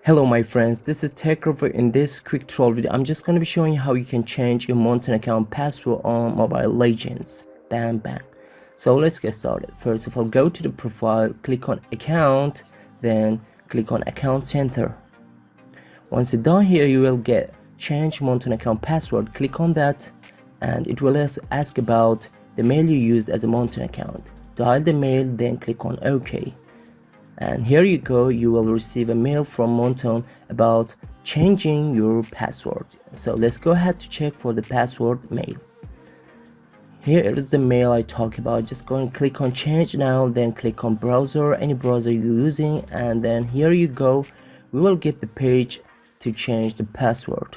Hello my friends, this is Tech Review. In this quick tutorial video, I'm just going to be showing you how you can change your Moonton account password on Mobile Legends. Bam bam. So let's get started. First of all, go to the profile, click on account, then click on account center. Once you're done here, you will get change Moonton account password. Click on that and it will ask about the mail you used as a Moonton account. Dial the mail, then click on OK. And here you go, you will receive a mail from Moonton about changing your password. So let's go ahead to check for the password mail. Here is the mail I talk about. Just go and click on change now, then click on browser, any browser you're using, and then here you go, we will get the page to change the password.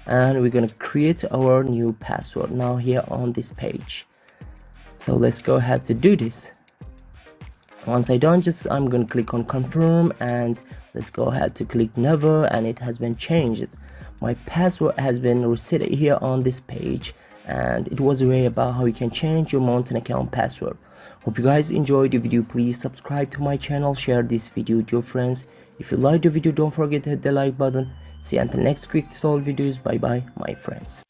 And we're gonna create our new password now here on this page. So let's go ahead to do this. Once I'm gonna click on confirm and let's go ahead to click never, and it has been changed. My password has been reset here on this page, and it was a way about how you can change your Moonton account password. Hope you guys enjoyed the video. Please subscribe to my channel, share this video with your friends. If you liked the video, don't forget to hit the like button. See you until next quick tutorial videos. Bye bye my friends.